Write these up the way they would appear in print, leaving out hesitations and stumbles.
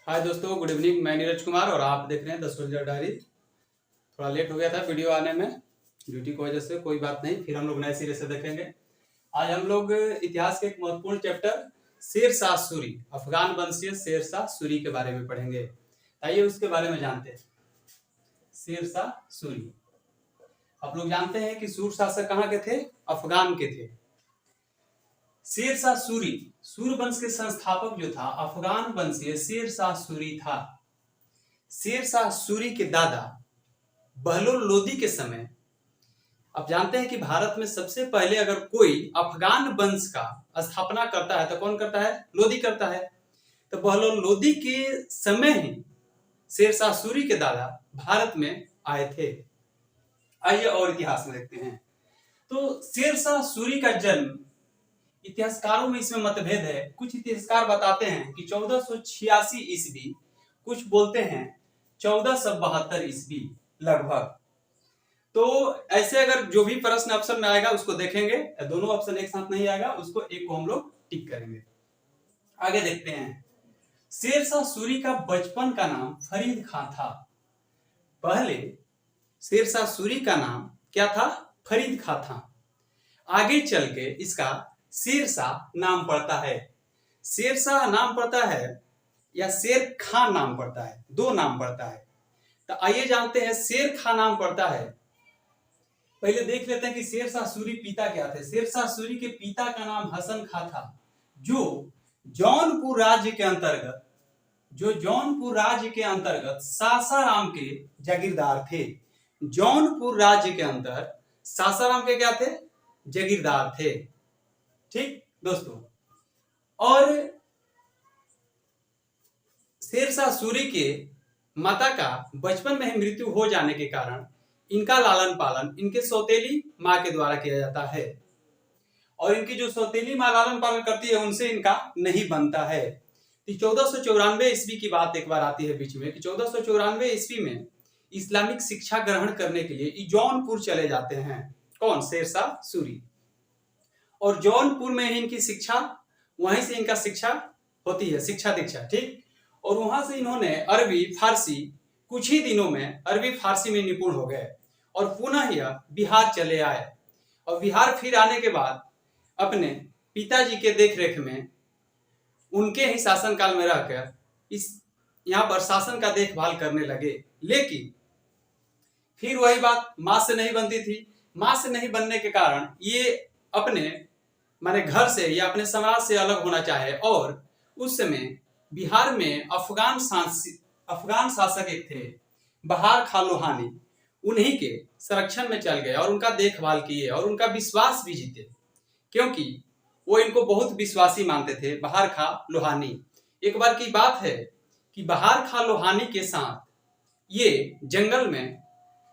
हाय दोस्तों, good evening. मैं नीरज कुमार और आप देख रहे हैं द सोल्जर डायरी। थोड़ा लेट हो गया था वीडियो आने में, ड्यूटी की वजह से। कोई बात नहीं, फिर हम लोग नए सिरे से देखेंगे। आज हम लोग इतिहास के एक महत्वपूर्ण चैप्टर शेर शाह सूरी, अफगान वंशीय शेर शाह सूरी के बारे में पढ़ेंगे। आइए उसके बारे में जानते हैं। शेर शाह सूरी, आप लोग जानते हैं कि सूर शासक कहाँ के थे? अफगान के थे। शेर शाह सूरी, सूर वंश के संस्थापक जो था अफगान वंशीय शेर शाह सूरी था। शेर शाह सूरी के दादा बहलोल लोदी के समय, आप जानते हैं कि भारत में सबसे पहले अगर कोई अफगान वंश का स्थापना करता है तो कौन करता है? लोदी करता है। तो बहलोल लोदी के समय ही शेर शाह सूरी के दादा भारत में आए थे। आइए और इतिहास में देखते हैं। तो शेर शाह सूरी का जन्म, इतिहासकारों में इसमें मतभेद है। कुछ इतिहासकार बताते हैं कि 1486 ईस्वी, कुछ बोलते हैं 1472 ईस्वी लगभग। तो ऐसे अगर जो भी प्रश्न ऑप्शन में आएगा उसको देखेंगे, दोनों ऑप्शन एक साथ नहीं आएगा, उसको एक को हम लोग टिक करेंगे। आगे देखते हैं। शेर शाह सूरी का बचपन का नाम फरीद खां था। पहले शेर शाह सूरी का नाम क्या था? फरीद खां था। आगे चल के इसका शेर शाह नाम पड़ता है। शेर शाह नाम पड़ता है या शेर खां नाम पड़ता है? दो नाम पड़ता है। तो आइए जानते हैं शेर खां नाम पड़ता है। पहले देख लेते हैं कि शेर शाह सूरी पिता क्या थे। शेर शाह सूरी के पिता का नाम हसन खां था, जो जौनपुर राज्य के अंतर्गत सासाराम के जागीरदार थे। जौनपुर राज्य के अंदर सासाराम के क्या थे? जागीरदार थे। ठीक दोस्तों, और शेर शाह सूरी के माता का बचपन में ही मृत्यु हो जाने के कारण इनका लालन पालन इनके सौतेली माँ के द्वारा किया जाता है, और इनकी जो सौतेली माँ लालन पालन करती है उनसे इनका नहीं बनता है। 1494 ईस्वी की बात एक बार आती है बीच में कि 1494 ईस्वी में इस्लामिक शिक्षा ग्रहण करने के लिए जौनपुर चले जाते हैं। कौन? शेर शाह सूरी। और जौनपुर में ही इनकी शिक्षा, वहीं से इनका शिक्षा होती है, शिक्षा दीक्षा। ठीक, और वहां से इन्होंने अरबी फारसी, कुछ ही दिनों में अरबी फारसी में निपुण हो गए और पुनः यह बिहार चले आए। और बिहार फिर आने के बाद अपने पिताजी के देखरेख में, उनके ही शासनकाल में रहकर इस यहाँ पर शासन का देखभाल करने लगे। लेकिन फिर वही बात, माँ से नहीं बनती थी। माँ से नहीं बनने के कारण ये अपने माने घर से या अपने समाज से अलग होना चाहे, और उस समय बिहार में अफगान शासक एक थे बहार खां लोहानी, उन्हीं के संरक्षण में चल गए और उनका देखभाल किए और उनका विश्वास भी जीते, क्योंकि वो इनको बहुत विश्वासी मानते थे बहार खां लोहानी। एक बार की बात है कि बहार खां लोहानी के साथ ये जंगल में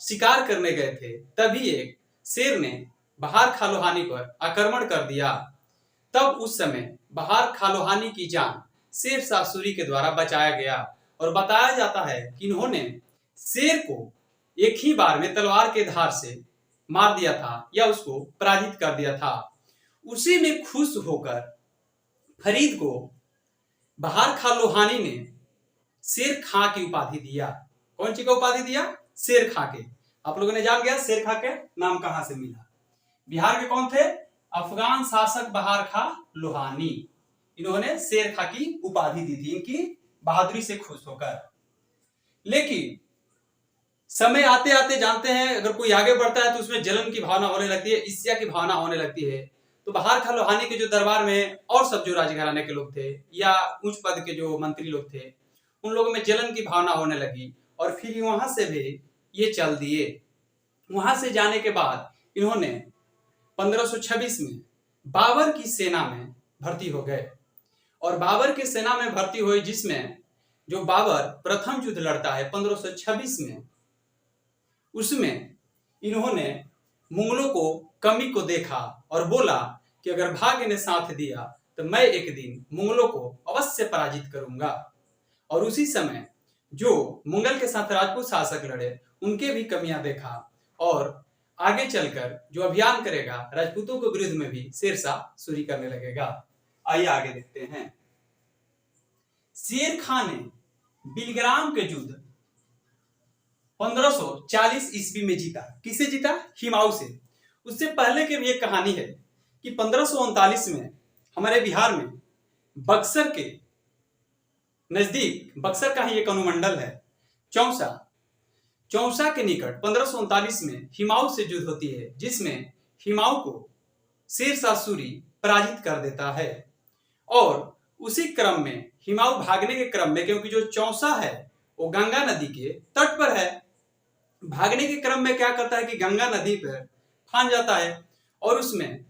शिकार करने गए थे, तभी एक शेर ने बहार खां लोहानी पर आक्रमण कर दिया। तब उस समय बहार खां लोहानी की जान शेर शाह सूरी के द्वारा बचाया गया, और बताया जाता है कि इन्होंने शेर को एक ही बार में तलवार के धार से मार दिया था या उसको पराजित कर दिया था। उसी में खुश होकर फरीद को बहार खां लोहानी ने शेर खां की उपाधि दिया। कौन सी का उपाधि दिया? शेर खां के। आप लोगों ने जान गया शेर खां के नाम कहां से मिला। बिहार के कौन थे? अफगान शासक बहार खां लोहानी। इन्होंने शेर खां की उपाधि दी थी इनकी बहादुरी से खुश होकर। लेकिन समय आते आते जानते हैं, अगर कोई आगे बढ़ता है तो उसमें जलन की भावना होने लगती है, ईर्ष्या की भावना होने लगती है। तो बहार खां लोहानी के जो दरबार में और सब जो राजघराने के लोग थे या उच्च पद के जो मंत्री लोग थे, उन लोगों में जलन की भावना होने लगी, और फिर वहां से भी ये चल दिए। वहां से जाने के बाद इन्होंने 1526 में बाबर की सेना में भर्ती हो गए, और बाबर की सेना में भर्ती हुए, जिसमें जो बाबर प्रथम युद्ध लड़ता है 1526 में, उसमें इन्होंने मुगलों को कमी को देखा और बोला कि अगर भाग्य ने साथ दिया तो मैं एक दिन मुगलों को अवश्य पराजित करूंगा। और उसी समय जो मुगल के साथ राजपूत शासक लड़े उनके भी कमियां देखा, और आगे चलकर जो अभियान करेगा राजपूतों के विरुद्ध में भी शेर शाह सूरी करने लगेगा। आइए आगे देखते हैं। शेर खां ने बिलग्राम के युद्ध 1540 ईस्वी में जीता। किसे जीता? हिमाऊ से। उससे पहले की भी एक कहानी है कि 1539 में हमारे बिहार में बक्सर के नजदीक, बक्सर का ही एक अनुमंडल है चौसा, चौसा के निकट 1539 में हिमाऊ से युद्ध होती है, जिसमें हिमाऊ को शेरशाह सूरी पराजित कर देता है। और उसी क्रम में हिमाऊ भागने के क्रम में, क्योंकि जो चौसा है वो गंगा नदी के तट पर है, भागने के क्रम में क्या करता है कि गंगा नदी पर फान जाता है और उसमें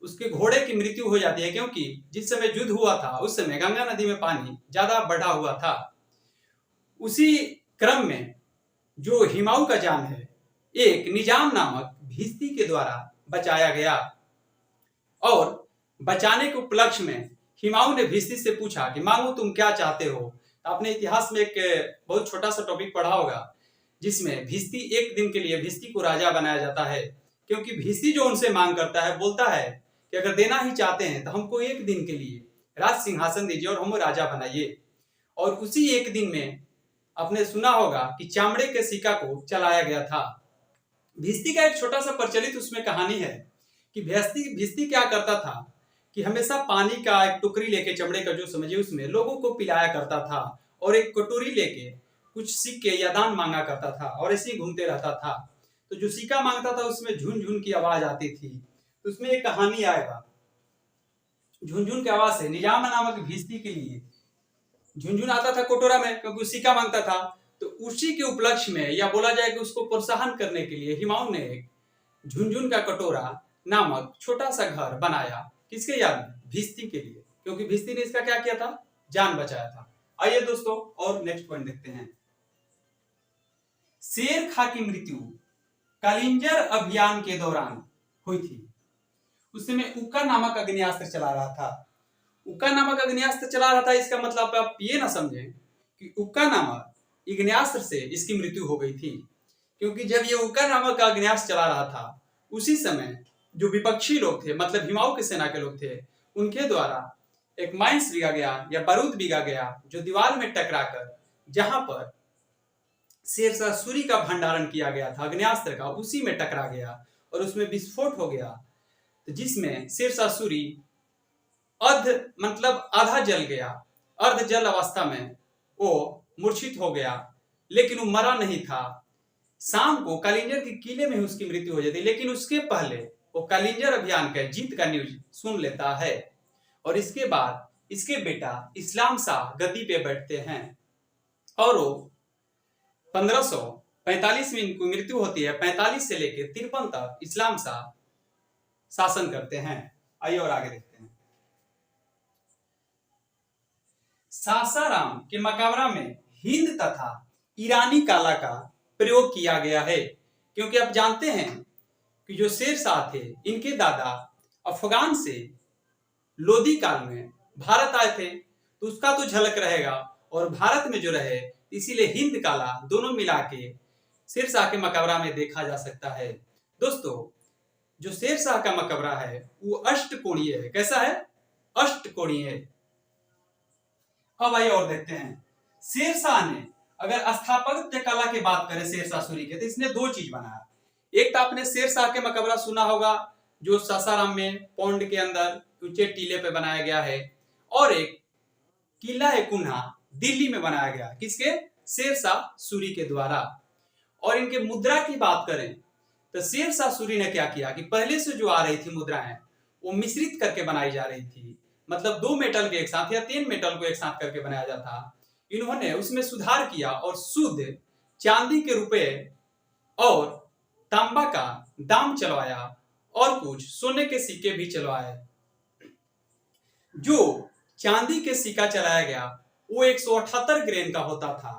उसके घोड़े की मृत्यु हो जाती है, क्योंकि जिस समय युद्ध हुआ था उस समय गंगा नदी में पानी ज्यादा बढ़ा हुआ था। उसी क्रम में जो हिमाऊ का जान है एक निजाम नामक भिस्ती के द्वारा बचाया गया। और बचाने के उपलक्ष्य में हिमाऊ ने भिस्ती से पूछा कि मांगो तुम क्या चाहते हो। आपने इतिहास में एक बहुत छोटा सा टॉपिक पढ़ा होगा जिसमें भिस्ती एक दिन के लिए भिस्ती को राजा बनाया जाता है, क्योंकि भिस्ती जो उनसे मांग करता है, बोलता है कि अगर देना ही चाहते हैं तो हमको एक दिन के लिए राज सिंहासन दीजिए और हमको राजा बनाइए। और उसी एक दिन में आपने सुना होगा कि चामड़े के सिक्का को चलाया गया था। भिस्ती का एक छोटा सा प्रचलित उसमें कहानी है कि भिस्ती क्या करता था कि हमेशा पानी का एक टोकरी लेके, चमड़े का जो समझिए, उसमें लोगों को पिलाया करता था और एक कटोरी लेके कुछ सिक्के या दान मांगा करता था और ऐसे ही घूमते रहता था। तो जो सिक्का मांगता था उसमें झुनझुन की आवाज आती थी। तो उसमें एक कहानी आएगा, झुनझुन की आवाज से निजाम नामक भिस्ती के लिए झुनझुन आता था कोटोरा में, क्योंकि सिक्का मांगता था। तो उसी के उपलक्ष्य में, या बोला जाए कि उसको प्रोत्साहन करने के लिए, हिमाऊ ने एक झुनझुन का कटोरा नामक छोटा सा घर बनाया। किसके याद में? भिस्ती के लिए, क्योंकि भिस्ती ने इसका क्या किया था? जान बचाया था। आइए दोस्तों और नेक्स्ट पॉइंट देखते हैं। शेर खां की मृत्यु कालिंजर अभियान के दौरान हुई थी। उस समय उक्का नामक अग्नियास्त्र चला रहा था। उक्का नामक अग्नियास्त्र चला रहा था, इसका मतलब आप ये ना समझें कि उक्का नामक अग्नियास्त्र से इसकी मृत्यु हो गई थी, क्योंकि जब ये उक्का नामक अग्नियास्त्र चला रहा था उसी समय जो विपक्षी लोग थे, मतलब हिमाऊ की सेना के लोग थे, उनके द्वारा एक माइंस बिगा गया या बारूद बिगा गया, जो दीवार में टकराकर जहां पर शेरशाह सूरी का भंडारण किया गया था अग्नियास्त्र का, उसी में टकरा गया और उसमें विस्फोट हो गया, तो जिसमें शेरशाह सूरी मतलब आधा जल गया। अर्ध जल अवस्था में वो मूर्छित हो गया, लेकिन वो मरा नहीं था। शाम को कालिंजर के किले में उसकी मृत्यु हो जाती, लेकिन उसके पहले वो कालिंजर अभियान का जीत का न्यूज सुन लेता है और इसके बाद इसके बेटा इस्लाम शाह गद्दी पे बैठते हैं और वो 1545 में इनकी मृत्यु होती है। 45 से लेकर 53 तक इस्लाम शाह शासन करते हैं। आइए और आगे देखते हैं। सासाराम के मकबरा में हिंद तथा ईरानी काला का प्रयोग किया गया है, क्योंकि आप जानते हैं कि जो शेरशाह थे इनके दादा अफगान से लोदी काल में भारत आए थे, तो उसका तो झलक रहेगा और भारत में जो रहे, इसीलिए हिंद काला दोनों मिला के शेरशाह के मकबरा में देखा जा सकता है। दोस्तों, जो शेरशाह का मकबरा है वो अष्टकोणीय है। कैसा है? अष्टकोणीय है। अब आइए और देखते हैं। शेरशाह ने, अगर स्थापत्य कला की बात करें शेरशाह सूरी के, तो इसने दो चीज बनाया। एक तो आपने शेरशाह के मकबरा सुना होगा जो सासाराम में पौंड के अंदर ऊंचे टीले पे बनाया गया है, और एक किला ए कुन्हा दिल्ली में बनाया गया। किसके? शेरशाह सूरी के द्वारा। और इनके मुद्रा की बात करें तो शेरशाह सूरी ने क्या किया कि पहले से जो आ रही थी मुद्राएं वो मिश्रित करके बनाई जा रही थी, मतलब 2 मेटल के एक साथ या 3 मेटल को एक साथ करके बनाया जाता। इन्होंने उसमें सुधार किया और शुद्ध चांदी के रुपए और तांबा का दाम चलवाया और कुछ सोने के सिक्के भी चलवाए। जो चांदी के सिक्का चलाया गया वो 178 ग्रेन का होता था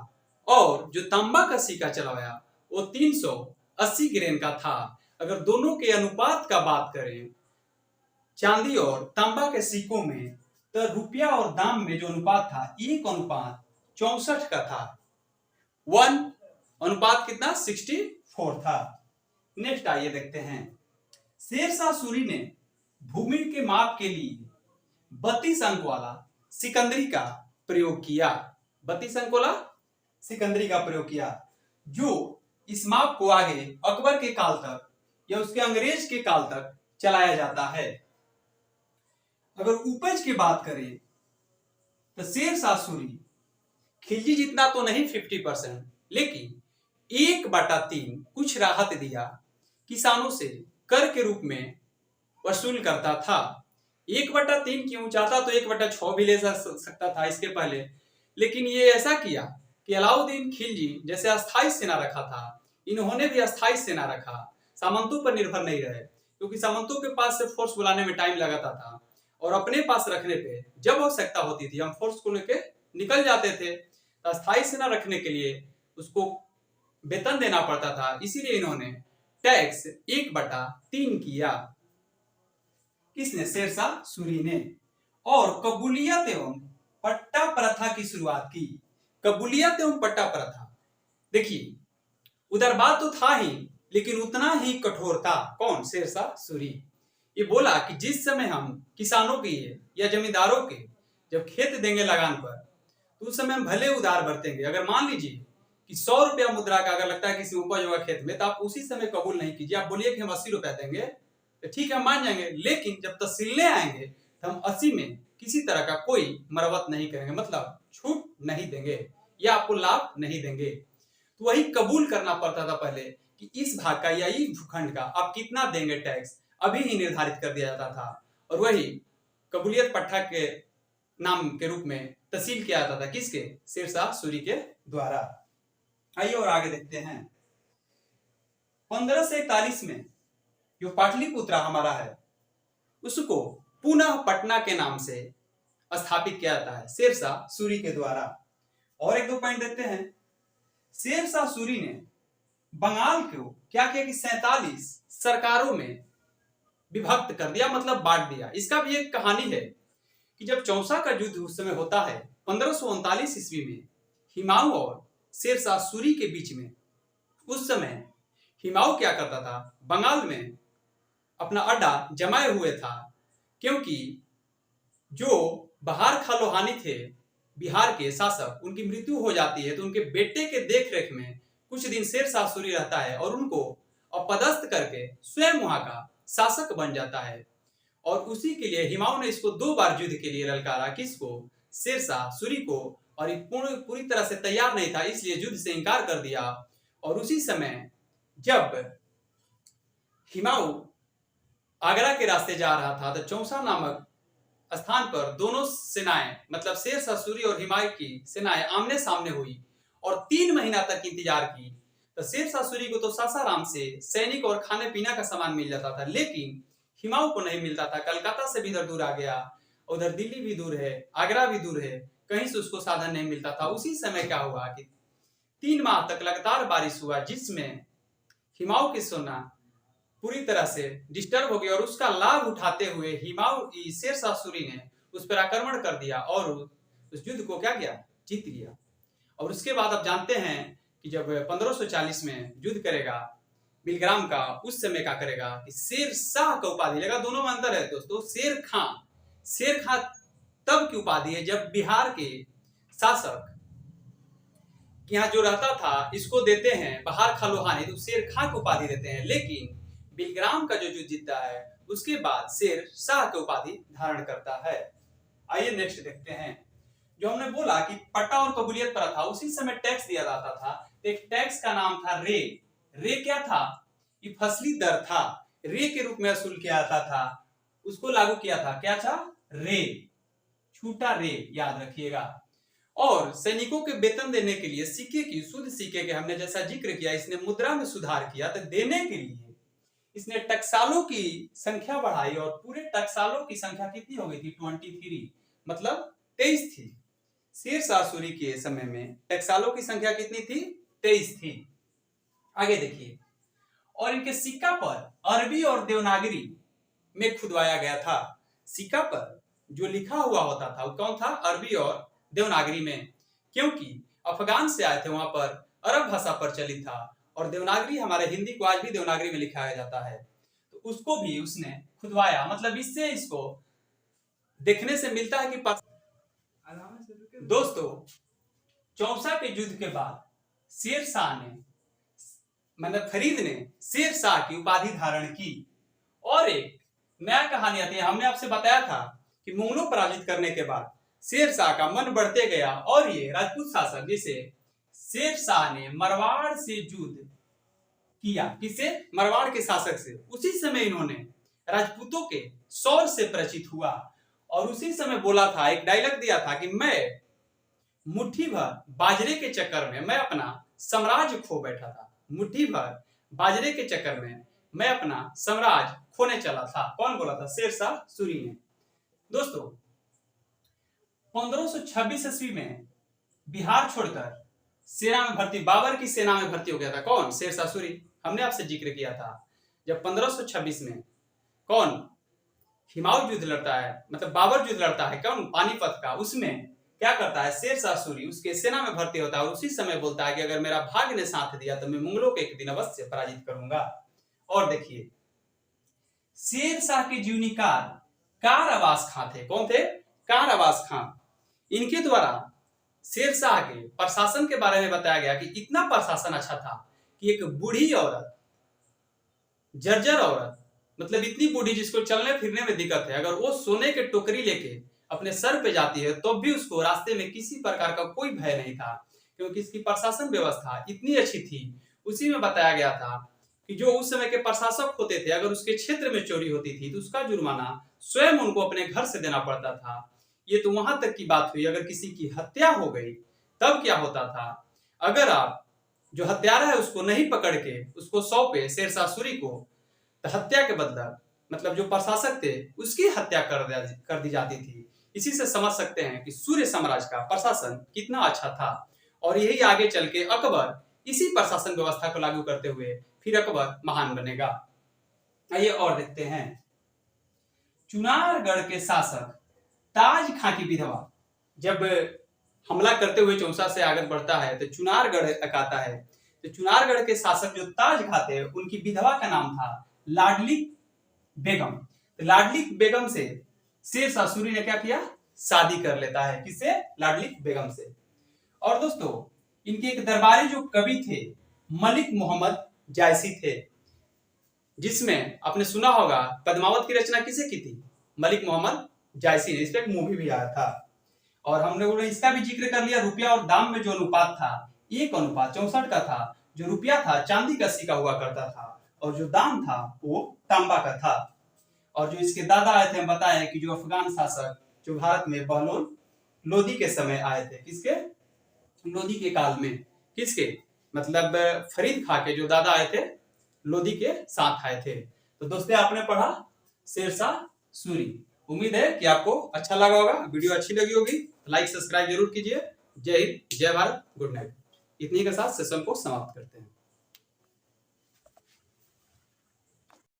और जो तांबा का सिक्का चलाया वो 380 ग्रेन का था। अगर दोनों के अनुपात का बात करें चांदी और तांबा के सिक्कों में, तो रुपया और दाम में जो अनुपात था 1:64 का था। 1 अनुपात कितना? 64 था। नेक्स्ट आइए देखते हैं। शेरशाह सूरी ने भूमि के माप के लिए 32 अंक वाला सिकंदरी का प्रयोग किया। 32 अंक वाला सिकंदरी का प्रयोग किया, जो इस माप को आगे अकबर के काल तक या उसके अंग्रेज के काल तक चलाया जाता है। अगर उपज की बात करें तो शेरशाह सूरी खिलजी जितना तो नहीं 50%, लेकिन 1/3 कुछ राहत दिया, किसानों से कर के रूप में वसूल करता था। 1/3 क्यों चाहता तो 1/6 भी ले सकता था इसके पहले, लेकिन ये ऐसा किया कि अलाउद्दीन खिलजी जैसे अस्थाई सेना रखा था, इन्होंने भी अस्थाई सेना रखा, सामंतों पर निर्भर नहीं रहे, क्योंकि सामंतों के पास से फोर्स बुलाने में टाइम लगाता था और अपने पास रखने पे जब आवश्यकता होती थी हम फोर्स को लेके निकल जाते थे। तो अस्थाई सेना रखने के लिए उसको वेतन देना पड़ता था, इसीलिए इन्होंने टैक्स 1/3 किया। किसने? शेरशाह सूरी ने। और कबूलियत एवं पट्टा प्रथा की शुरुआत की। कबूलियत एवं पट्टा प्रथा, देखिए उदारवाद तो था ही, लेकिन उतना ही कठोर था। कौन? शेरशाह सूरी। ये बोला कि जिस समय हम किसानों के या जमींदारों के जब खेत देंगे लगान पर, तो उस समय हम भले उदार बरतेंगे। अगर मान लीजिए कि 100 रुपया मुद्रा का अगर लगता है किसी उपज होगा खेत में, तो आप उसी समय कबूल नहीं कीजिए। आप बोलिए कि हम 80 रुपया देंगे, तो ठीक है, हम मान जाएंगे, लेकिन जब तहसीलें आएंगे तो हम 80 में किसी तरह का कोई मरम्मत नहीं करेंगे, मतलब छूट नहीं देंगे या आपको लाभ नहीं देंगे। तो वही कबूल करना पड़ता था पहले कि इस भाग का या इस भूखंड का आप कितना देंगे टैक्स, अभी ही निर्धारित कर दिया जाता था। और वही कबूलियत पट्टा के नाम के रूप में तहसील किया जाता था। किसके? शेरशाह सूरी के द्वारा। आइए और आगे देखते हैं। 1541 में जो पाटलिपुत्र हमारा है, उसको पुनः पटना के नाम से स्थापित किया जाता है शेरशाह सूरी के द्वारा। और एक दो पॉइंट देखते हैं। शेरशाह सूरी ने बंगाल को क्या किया कि 47 सरकारों में विभक्त कर दिया, मतलब बांट दिया। इसका भी एक कहानी है कि जब चौसा का युद्ध उस समय होता है 1539 ईस्वी में, हिमाऊ और शेरशाह सूरी के बीच में, उस समय हिमाऊ क्या करता था, बंगाल में अपना अड्डा जमाए हुए था, क्योंकि जो बहार खां लोहानी थे बिहार के शासक, उनकी मृत्यु हो जाती है, तो उनके बेटे के देखरेख में कुछ दिन शेरशाह सूरी रहता है और उनको अपदस्थ करके स्वयं वहां का शासक बन जाता है। और उसी के लिए हिमाऊ ने इसको 2 बार युद्ध के लिए ललकारा। किसको? शेरशाह सूरी को। और पूरी तरह से तैयार नहीं था, इसलिए युद्ध से इनकार कर दिया। और उसी समय जब हिमाऊ आगरा के रास्ते जा रहा था, तो चौसा नामक स्थान पर दोनों सेनाएं, मतलब शेरशाह सूरी और हिमायू की सेनाएं आमने सामने हुई और 3 महीना तक इंतजार की। तो शेरशाह सूरी को तो सासाराम से सैनिक और खाने पीने का सामान मिल जाता था, लेकिन हिमाऊ को नहीं मिलता था। कलकत्ता से भी इधर दूर आ गया, उधर दिल्ली भी दूर है, आगरा भी दूर है, कहीं से उसको साधन नहीं मिलता था। उसी समय क्या हुआ कि 3 माह तक लगातार बारिश हुआ, जिसमें हिमाऊ की सेना पूरी तरह से डिस्टर्ब हो गई और उसका लाभ उठाते हुए हिमाऊ शेरशाह सूरी ने उस पर आक्रमण कर दिया और उस युद्ध को क्या किया? जीत लिया। और उसके बाद आप जानते हैं कि जब 1540 में युद्ध करेगा बिलग्राम का, उस समय क्या करेगा कि शेरशाह का उपाधि लेगा। दोनों में अंतर है दोस्तों। शेर खां तब की उपाधि है जब बिहार के शासक यहाँ जो रहता था इसको देते हैं बहार खां लोहानी, तो शेर खां की उपाधि देते हैं। लेकिन बिलग्राम का जो युद्ध जीतता है उसके बाद शेरशाह की उपाधि धारण करता है। आइए नेक्स्ट देखते हैं। जो हमने बोला कि पट्टा और कबूलियत पर था, उसी समय टैक्स दिया जाता था। एक टैक्स का नाम था रे। रे क्या था? ये फसली दर था, रे के रूप में वसूल किया जाता था, उसको लागू किया था। क्या था? रे, छूटा रे, याद रखिएगा। और सैनिकों के वेतन देने के लिए सिक्के की, शुद्ध सिक्के के हमने जैसा जिक्र किया, इसने मुद्रा में सुधार किया। तो देने के लिए इसने टकसालों की संख्या बढ़ाई और पूरे टकसालों की संख्या कितनी हो गई थी? 23, मतलब 23 थी। शेरशाह सूरी के समय में टकसालों की संख्या कितनी थी? 23 थी। आगे देखिए। और इनके सिक्का पर अरबी और देवनागरी में खुदवाया गया था। सिक्का पर जो लिखा हुआ होता था वो कौन था? अरबी और देवनागरी में, क्योंकि अफगान से आए थे, वहां पर अरब भाषा प्रचलित था और देवनागरी, हमारे हिंदी को आज भी देवनागरी में लिखाया जाता है, तो उसको भी उसने खुदवाया। मतलब इससे इसको देखने से मिलता है कि दोस्तों चौसा के युद्ध के बाद शेरशाह ने मतलब फरीद ने शेरशाह की उपाधि धारण की। और एक नया कहानी आती है, हमने आपसे बताया था कि मुगलों को पराजित करने के बाद शेरशाह का मन बढ़ते गया और ये राजपूत शासक जिसे शेरशाह ने मारवाड़ से युद्ध किया, किसे? मारवाड़ के शासक से। उसी समय इन्होंने राजपूतों के शौर्य से परिचित हुआ और उसी समय बोला था, एक डायलॉग दिया था कि मैं मुट्ठी भर बाजरे के चक्कर में मैं अपना साम्राज्य खो बैठा था। मुट्ठी भर बाजरे के चक्कर में मैं अपना साम्राज्य खोने चला था। कौन बोला था? शेरशाह सूरी ने। दोस्तों 1526 ईस्वी में बिहार छोड़कर सेना में भर्ती, बाबर की सेना में भर्ती हो गया था। कौन? शेरशाह सूरी। हमने आपसे जिक्र किया था जब 1526 में कौन हिमायू युद्ध लड़ता है, मतलब बाबर युद्ध लड़ता है, कौन? पानीपत का। उसमें क्या करता है? शेरशाह सूरी उसके सेना में भर्ती होता है और उसी समय बोलता है कि अगर मेरा भाग्य ने साथ दिया तो मैं मुगलों को एक दिन अवश्य पराजित करूंगा। और देखिए शेरशाह के जीवनीकार कार आवास खां थे। कौन थे? कार आवास खां। इनके द्वारा शेरशाह के प्रशासन के बारे में बताया गया कि इतना प्रशासन अच्छा था कि एक बूढ़ी औरत, जर्जर औरत, मतलब इतनी बूढ़ी जिसको चलने फिरने में दिक्कत है, अगर वो सोने के टोकरी लेके अपने सर पे जाती है तो भी उसको रास्ते में किसी प्रकार का कोई भय नहीं था, क्योंकि इसकी प्रशासन व्यवस्था इतनी अच्छी थी। उसी में बताया गया था कि जो उस समय के प्रशासक होते थे, अगर उसके क्षेत्र में चोरी होती थी तो उसका जुर्माना स्वयं उनको अपने घर से देना पड़ता था। ये तो वहां तक की बात हुई, अगर किसी की हत्या हो गई तब क्या होता था? अगर आप जो हत्यारा है उसको नहीं पकड़ के उसको सौंपे शेरशाह सूरी को, तो हत्या के बदला मतलब जो प्रशासक थे उसकी हत्या कर दी जाती थी। इसी से समझ सकते हैं कि सूर्य साम्राज्य का प्रशासन कितना अच्छा था। और यही आगे चल के अकबर इसी प्रशासन व्यवस्था को लागू करते हुए फिर अकबर महान बनेगा। आइए और देखते हैं। चुनारगढ़ के शासक ताज खां की विधवा जब हमला करते हुए चौसा से आगे बढ़ता है तो चुनारगढ़ तक आता है। तो चुनारगढ़ के शासक जो ताज खां थे उनकी विधवा का नाम था लाडली बेगम। तो लाडली बेगम से शेरशाह सूरी ने क्या किया? शादी कर लेता है। किससे? लाडली बेगम से। और दोस्तों इनके एक दरबारी जो कवि थे मलिक मोहम्मद जायसी थे, जिसमें आपने सुना होगा पद्मावत की रचना किसे की थी? मलिक मोहम्मद जायसी ने। इस पे एक मूवी भी आया था और हमने इसका भी जिक्र कर लिया। रुपया और दाम में जो अनुपात था 1:64 का था। जो रुपया था चांदी का सिक्का हुआ करता था और जो दाम था वो तांबा का था। और जो इसके दादा आए थे, हम बताए कि जो अफगान शासक जो भारत में बहलोल लोदी के समय आए थे। किसके? लोदी के काल में। किसके? मतलब फरीद खां के जो दादा आए थे लोदी के साथ आए थे। तो दोस्तों आपने पढ़ा शेरशाह सूरी। उम्मीद है कि आपको अच्छा लगा होगा। वीडियो अच्छी लगी होगी लाइक सब्सक्राइब जरूर कीजिए। जय हिंद, जय भारत, गुड नाइट। इतनी के साथ सेशन को समाप्त करते हैं।